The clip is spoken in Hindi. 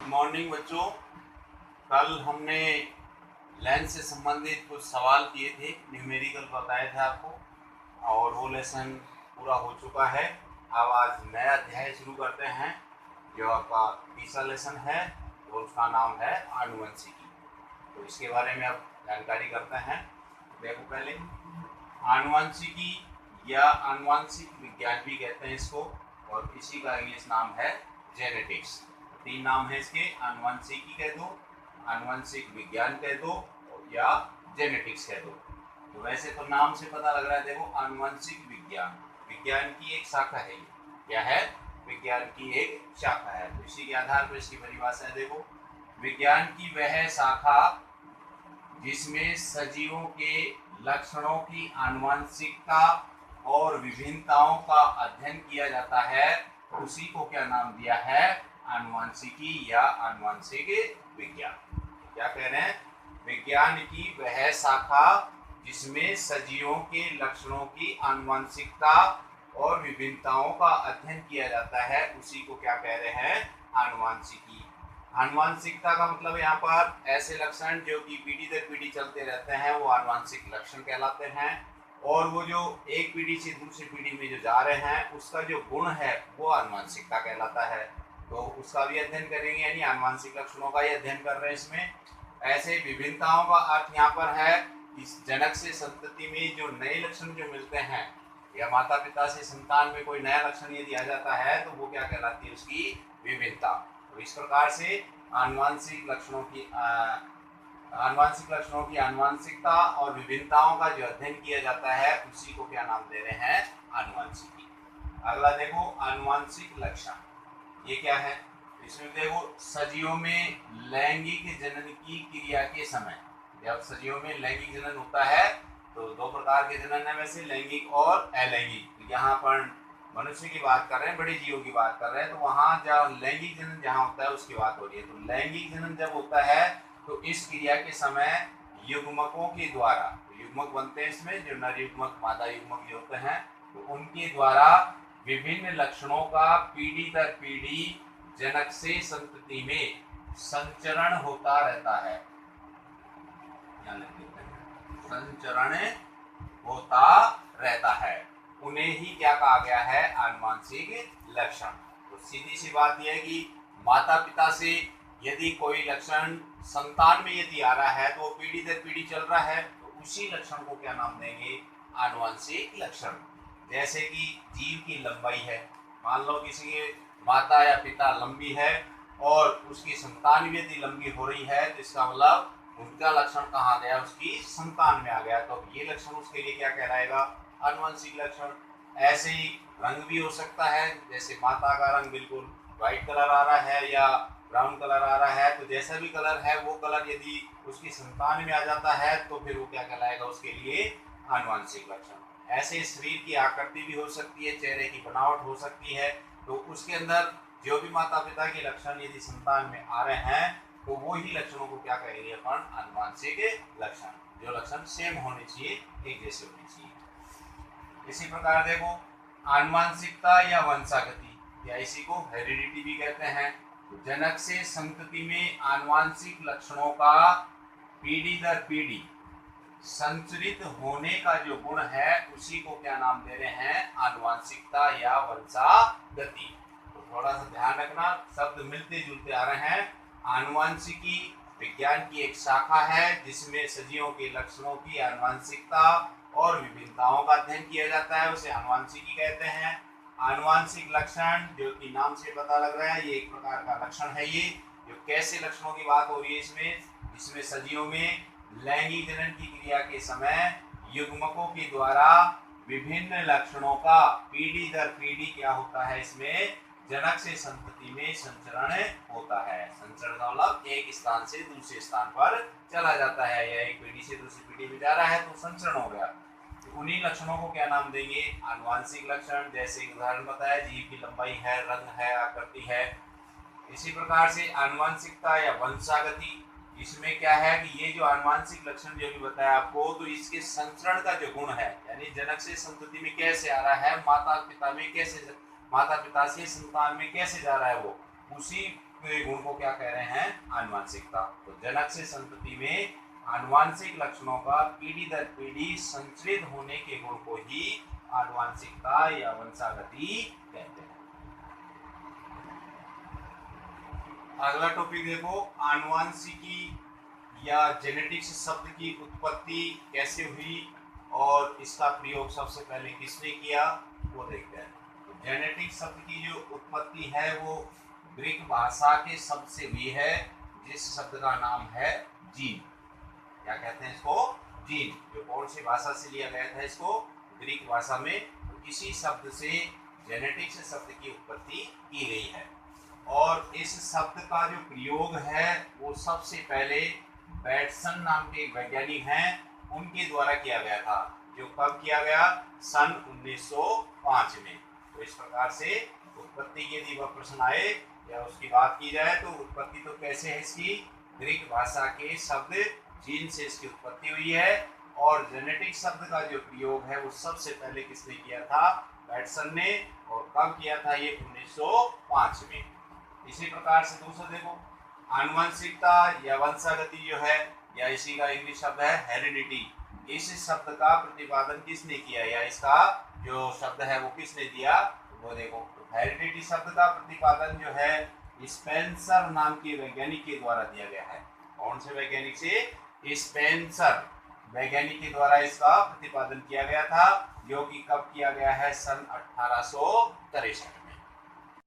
मॉर्निंग बच्चों, कल हमने लेंस से संबंधित कुछ सवाल किए थे, न्यूमेरिकल बताए थे आपको, और वो लेसन पूरा हो चुका है। अब आज नया अध्याय शुरू करते हैं जो आपका तीसरा लेसन है, और उसका नाम है आनुवंशिकी। तो इसके बारे में अब जानकारी करते हैं। देखो, पहले आनुवंशिकी या आनुवंशिक विज्ञान भी कहते हैं इसको, और इसी का इंग्लिश नाम है जेनेटिक्स। तीन नाम है इसके, आनुवंशिकी कह दो, आनुवंशिक विज्ञान कह दो, या जेनेटिक्स कह दो। तो वैसे तो नाम से पता लग रहा है, देखो आनुवंशिक विज्ञान, विज्ञान की एक शाखा है। ये क्या है? विज्ञान की एक शाखा है। तो इसी के आधार पर इसकी परिभाषा है। देखो, विज्ञान की वह शाखा जिसमें सजीवों के लक्षणों की आनुवंशिकता और विभिन्नताओं का अध्ययन किया जाता है, उसी को क्या नाम दिया है? आनुवंशिकी या आनुवंशिक विज्ञान। क्या कह रहे हैं? विज्ञान की वह शाखा जिसमें सजीवों के लक्षणों की आनुवंशिकता और विभिन्नताओं का अध्ययन किया जाता है, उसी को क्या कह रहे हैं? आनुवंशिकी। आनुवंशिकता का मतलब यहाँ पर ऐसे लक्षण जो कि पीढ़ी दर पीढ़ी चलते रहते हैं, वो आनुवंशिक लक्षण कहलाते हैं। और वो जो एक पीढ़ी से दूसरी पीढ़ी में जो जा रहे हैं, उसका जो गुण है वो आनुवंशिकता कहलाता है। तो उसका भी अध्ययन करेंगे, यानी आनुवंशिक लक्षणों का ही अध्ययन कर रहे हैं इसमें। ऐसे विभिन्नताओं का अर्थ यहाँ पर है इस जनक से संतति में जो नए लक्षण जो मिलते हैं, या माता पिता से संतान में कोई नया लक्षण यदि आ जाता है, तो वो क्या कहलाती है? उसकी विभिन्नता। तो इस प्रकार से आनुवंशिक लक्षणों की आनुवंशिकता और विभिन्नताओं का जो अध्ययन किया जाता है, उसी को क्या नाम दे रहे हैं? आनुवंशिकी। अगला देखो, आनुवंशिक लक्षण ये क्या है? इसमें देखो, सजीवों में लैंगिक जनन की क्रिया के समय, जब सजीवों में लैंगिक जनन होता है तो दो प्रकार के जनन है वैसे, लैंगिक और अलैंगिक। यहाँ पर मनुष्य की बात कर रहे हैं, बड़े जीवों की बात कर रहे हैं, तो वहाँ जहाँ लैंगिक जनन जहाँ होता है उसकी बात हो रही है। तो लैंगिक जनन जब होता है तो इस क्रिया के समय युग्मकों के द्वारा, युग्मक बनते हैं इसमें, जो नर युग्मक मादा युग्मक जो होते हैं, तो उनके द्वारा विभिन्न लक्षणों का पीढ़ी दर पीढ़ी जनक से संतति में संचरण होता रहता है। संचरण होता रहता है, उन्हें ही क्या कहा गया है? आनुवंशिक लक्षण। तो सीधी सी बात यह है कि माता पिता से यदि कोई लक्षण संतान में यदि आ रहा है, तो वो पीढ़ी दर पीढ़ी चल रहा है, तो उसी लक्षण को क्या नाम देंगे? आनुवंशिक लक्षण। जैसे कि जीव की लंबाई है, मान लो किसी के माता या पिता लंबी है और उसकी संतान भी यदि लंबी हो रही है, तो इसका मतलब उनका लक्षण कहाँ गया? उसकी संतान में आ गया। तो ये लक्षण उसके लिए क्या कहलाएगा? आनुवंशिक लक्षण। ऐसे ही रंग भी हो सकता है, जैसे माता का रंग बिल्कुल व्हाइट कलर आ रहा है या ब्राउन कलर आ रहा है, तो जैसा भी कलर है वो कलर यदि उसकी संतान में आ जाता है, तो फिर वो क्या कहलाएगा? उसके लिए आनुवंशिक लक्षण। ऐसे शरीर की आकृति भी हो सकती है, चेहरे की बनावट हो सकती है, तो उसके अंदर जो भी माता पिता के लक्षण यदि संतान में आ रहे हैं, तो वो ही लक्षणों को क्या कहेंगे अपन? आनुवंशिक लक्षण। जो लक्षण सेम होने चाहिए, एक जैसे होने चाहिए। इसी प्रकार देखो, आनुवंशिकता या वंशागति, या इसी को हेरिडिटी भी कहते हैं। तो जनक से संतति में आनुवंशिक लक्षणों का पीढ़ी दर पीढ़ी संचरित होने का जो गुण है, उसी को क्या नाम दे रहे हैं? आनुवंशिकता या वंशागति। तो थोड़ा सा ध्यान रखना, शब्द मिलते जुलते आ रहे हैं। आनुवंशिकी विज्ञान की एक शाखा है जिसमें सजीवों के लक्षणों की आनुवंशिकता और विभिन्नताओं का अध्ययन किया जाता है, उसे आनुवंशिकी कहते हैं। आनुवंशिक लक्षण, जो कि नाम से पता लग रहा है, ये एक प्रकार का लक्षण है। ये जो कैसे लक्षणों की बात हो रही है इसमें सजीवों में लैंगिक जनन की क्रिया के समय युग्मकों के द्वारा विभिन्न लक्षणों का पीढ़ी दर पीढ़ी क्या होता है? इसमें जनक से संतति में संचरण होता है। संचरण का मतलब एक स्थान से दूसरे स्थान पर चला जाता है, या एक पीढ़ी से दूसरी पीढ़ी में जा रहा है, तो संचरण हो गया। तो उन्हीं लक्षणों को क्या नाम देंगे? आनुवंशिक लक्षण। जैसे उदाहरण बताया, जीव की लंबाई है, रंग है, आकृति है। इसी प्रकार से आनुवंशिकता या वंशागति, इसमें क्या है कि ये जो आनुवंशिक लक्षण जो भी बताया आपको, तो इसके संचरण का जो गुण है, यानी जनक से संतति में कैसे आ रहा है, माता पिता से संतान में कैसे जा रहा है, वो उसी गुण को क्या कह रहे हैं? आनुवंशिकता। तो जनक से संतति में आनुवंशिक लक्षणों का पीढ़ी दर पीढ़ी संचरित होने के गुण को ही आनुवंशिकता या वंशागति कहते हैं। अगला टॉपिक देखो, आनुवंशिकी या जेनेटिक्स शब्द की उत्पत्ति कैसे हुई और इसका प्रयोग सबसे पहले किसने किया वो देखते हैं। तो जेनेटिक्स शब्द की जो उत्पत्ति है वो ग्रीक भाषा के शब्द से हुई है, जिस शब्द का नाम है जीन। क्या कहते हैं इसको? जीन। जो कौन सी भाषा से लिया गया था इसको? ग्रीक भाषा में। तो इसी शब्द से जेनेटिक्स शब्द की उत्पत्ति की गई है और इस शब्द का जो प्रयोग है वो सबसे पहले बैटसन नाम के एक वैज्ञानिक हैं उनके द्वारा किया गया था। जो कब किया गया? सन 1905 में। तो इस प्रकार से उत्पत्ति के यदि वह प्रश्न आए या उसकी बात की जाए तो उत्पत्ति तो कैसे है इसकी? ग्रीक भाषा के शब्द जीन से इसकी उत्पत्ति हुई है और जेनेटिक शब्द का जो प्रयोग है वो सबसे पहले किसने किया था? बैटसन ने। और कब किया था? ये 1905 में। इसी प्रकार से दूसरा देखो, आनुवंशिकता या वंशागति जो है या इसी का इंग्लिश शब्द है हेरिडिटी। इस शब्द का प्रतिपादन किसने किया या इसका जो शब्द है वो किसने दिया? वो देखो, तो हेरिडिटी शब्द का प्रतिपादन जो है स्पेंसर नाम के वैज्ञानिक के द्वारा दिया गया है। कौन से वैज्ञानिक से? स्पेंसर वैज्ञानिक के द्वारा इसका प्रतिपादन किया गया था, जो कि कब किया गया है? सन 1863।